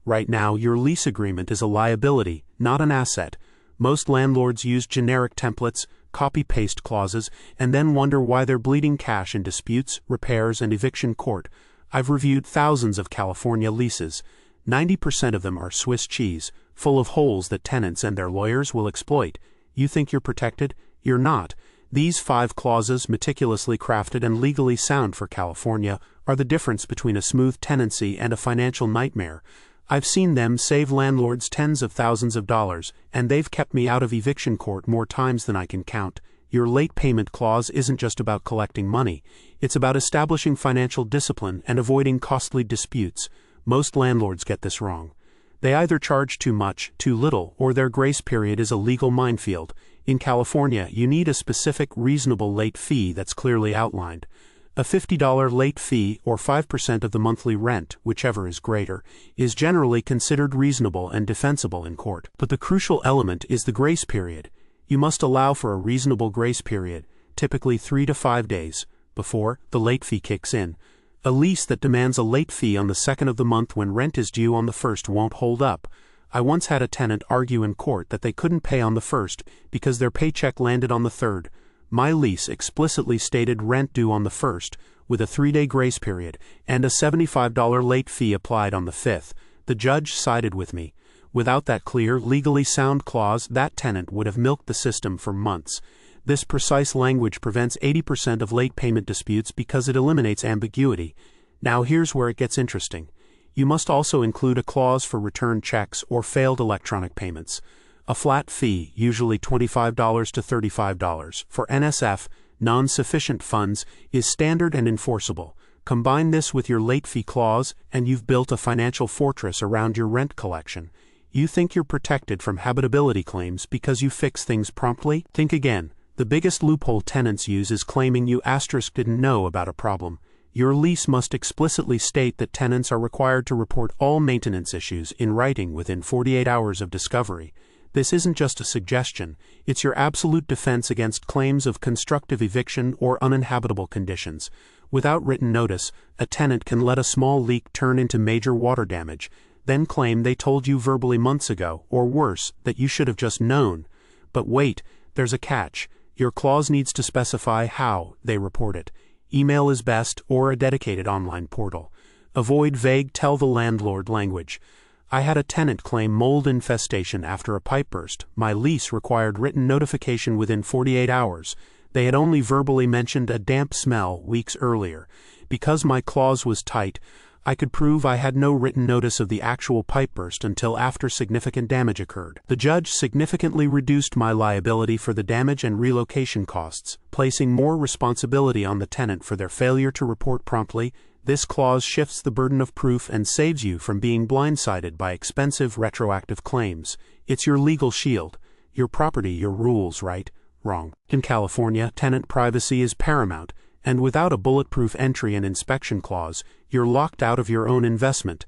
Right now, your lease agreement is a liability, not an asset. Most landlords use generic templates, copy-paste clauses, and then wonder why they're bleeding cash in disputes, repairs, and eviction court. I've reviewed thousands of California leases. 90% of them are Swiss cheese, full of holes that tenants and their lawyers will exploit. You think you're protected? You're not. These 5 clauses, meticulously crafted and legally sound for California, are the difference between a smooth tenancy and a financial nightmare. I've seen them save landlords tens of thousands of dollars, and they've kept me out of eviction court more times than I can count. Your late payment clause isn't just about collecting money. It's about establishing financial discipline and avoiding costly disputes. Most landlords get this wrong. They either charge too much, too little, or their grace period is a legal minefield. In California, you need a specific, reasonable late fee that's clearly outlined. A $50 late fee, or 5% of the monthly rent, whichever is greater, is generally considered reasonable and defensible in court. But the crucial element is the grace period. You must allow for a reasonable grace period, typically 3 to 5 days, before the late fee kicks in. A lease that demands a late fee on the 2nd of the month when rent is due on the 1st won't hold up. I once had a tenant argue in court that they couldn't pay on the 1st because their paycheck landed on the 3rd. My lease explicitly stated rent due on the 1st, with a 3-day grace period, and a $75 late fee applied on the 5th. The judge sided with me. Without that clear, legally sound clause, that tenant would have milked the system for months. This precise language prevents 80% of late payment disputes because it eliminates ambiguity. Now here's where it gets interesting. You must also include a clause for return checks or failed electronic payments. A flat fee, usually $25 to $35, for NSF, non-sufficient funds, is standard and enforceable. Combine this with your late fee clause, and you've built a financial fortress around your rent collection. You think you're protected from habitability claims because you fix things promptly? Think again. The biggest loophole tenants use is claiming you didn't know about a problem. Your lease must explicitly state that tenants are required to report all maintenance issues in writing within 48 hours of discovery. This isn't just a suggestion, it's your absolute defense against claims of constructive eviction or uninhabitable conditions. Without written notice, a tenant can let a small leak turn into major water damage, then claim they told you verbally months ago, or worse, that you should have just known. But wait, there's a catch. Your clause needs to specify how they report it. Email is best, or a dedicated online portal. Avoid vague tell the landlord language. I had a tenant claim mold infestation after a pipe burst. My lease required written notification within 48 hours. They had only verbally mentioned a damp smell weeks earlier. Because my clause was tight, I could prove I had no written notice of the actual pipe burst until after significant damage occurred. The judge significantly reduced my liability for the damage and relocation costs, placing more responsibility on the tenant for their failure to report promptly. This clause shifts the burden of proof and saves you from being blindsided by expensive retroactive claims. It's your legal shield. Your property, your rules, right? Wrong. In California, tenant privacy is paramount, and without a bulletproof entry and inspection clause, you're locked out of your own investment.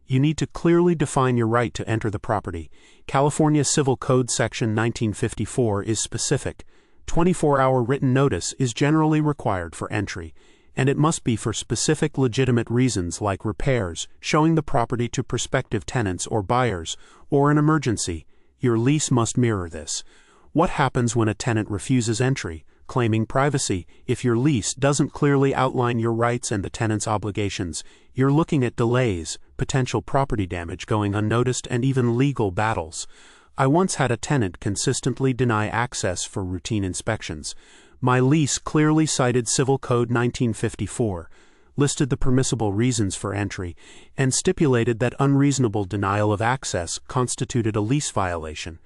You need to clearly define your right to enter the property. California Civil Code Section 1954 is specific. 24-hour written notice is generally required for entry, and it must be for specific legitimate reasons like repairs, showing the property to prospective tenants or buyers, or an emergency. Your lease must mirror this. What happens when a tenant refuses entry, claiming privacy? If your lease doesn't clearly outline your rights and the tenant's obligations, you're looking at delays, potential property damage going unnoticed, and even legal battles. I once had a tenant consistently deny access for routine inspections. My lease clearly cited Civil Code 1954, listed the permissible reasons for entry, and stipulated that unreasonable denial of access constituted a lease violation.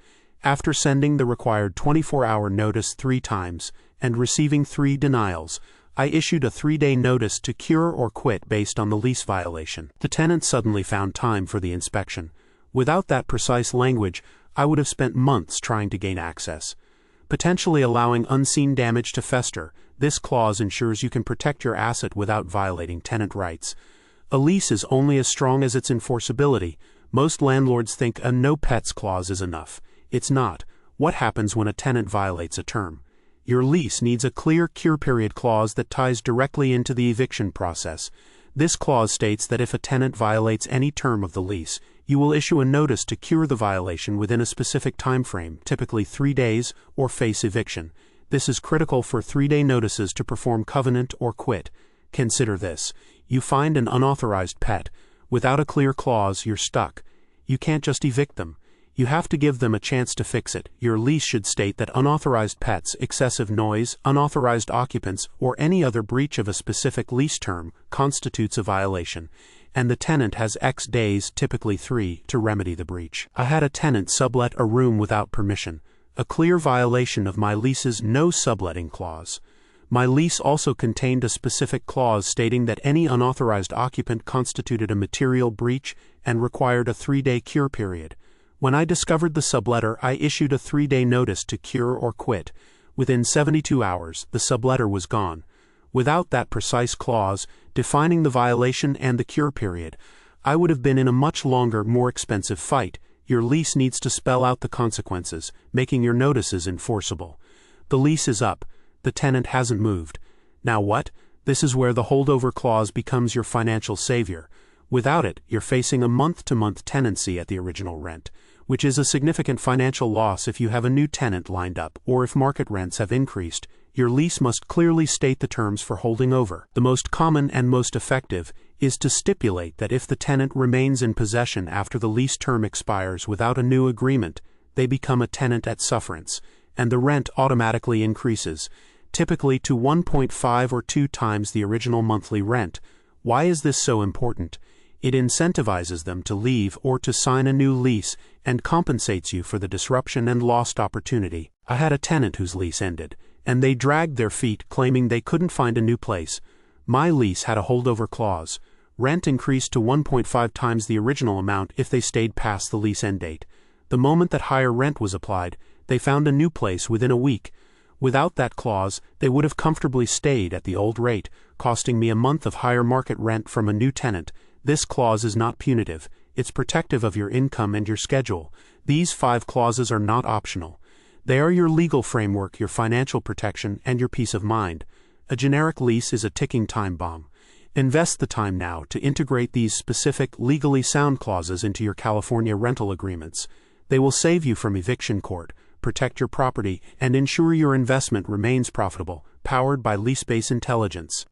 After sending the required 24-hour notice 3 times and receiving 3 denials, I issued a 3-day notice to cure or quit based on the lease violation. The tenant suddenly found time for the inspection. Without that precise language, I would have spent months trying to gain access, potentially allowing unseen damage to fester. This clause ensures you can protect your asset without violating tenant rights. A lease is only as strong as its enforceability. Most landlords think a no pets clause is enough. It's not. What happens when a tenant violates a term? Your lease needs a clear cure period clause that ties directly into the eviction process. This clause states that if a tenant violates any term of the lease, You will issue a notice to cure the violation within a specific time frame, typically 3 days, or face eviction. This is critical for 3-day notices to perform covenant or quit. Consider this. You find an unauthorized pet. Without a clear clause, you're stuck. You can't just evict them. You have to give them a chance to fix it. Your lease should state that unauthorized pets, excessive noise, unauthorized occupants, or any other breach of a specific lease term constitutes a violation, and the tenant has X days, typically 3, to remedy the breach. I had a tenant sublet a room without permission, a clear violation of my lease's no subletting clause. My lease also contained a specific clause stating that any unauthorized occupant constituted a material breach and required a 3-day cure period. When I discovered the subletter, I issued a 3-day notice to cure or quit. Within 72 hours, the subletter was gone. Without that precise clause, defining the violation and the cure period, I would have been in a much longer, more expensive fight. Your lease needs to spell out the consequences, making your notices enforceable. The lease is up. The tenant hasn't moved. Now what? This is where the holdover clause becomes your financial savior. Without it, you're facing a month-to-month tenancy at the original rent, which is a significant financial loss if you have a new tenant lined up or if market rents have increased. Your lease must clearly state the terms for holding over. The most common and most effective is to stipulate that if the tenant remains in possession after the lease term expires without a new agreement, they become a tenant at sufferance, and the rent automatically increases, typically to 1.5 or 2 times the original monthly rent. Why is this so important? It incentivizes them to leave or to sign a new lease and compensates you for the disruption and lost opportunity. I had a tenant whose lease ended, and they dragged their feet claiming they couldn't find a new place. My lease had a holdover clause. Rent increased to 1.5 times the original amount if they stayed past the lease end date. The moment that higher rent was applied, they found a new place within a week. Without that clause, they would have comfortably stayed at the old rate, costing me a month of higher market rent from a new tenant. This clause is not punitive. It's protective of your income and your schedule. These 5 clauses are not optional. They are your legal framework, your financial protection, and your peace of mind. A generic lease is a ticking time bomb. Invest the time now to integrate these specific, legally sound clauses into your California rental agreements. They will save you from eviction court, protect your property, and ensure your investment remains profitable. Powered by LeaseBase Intelligence.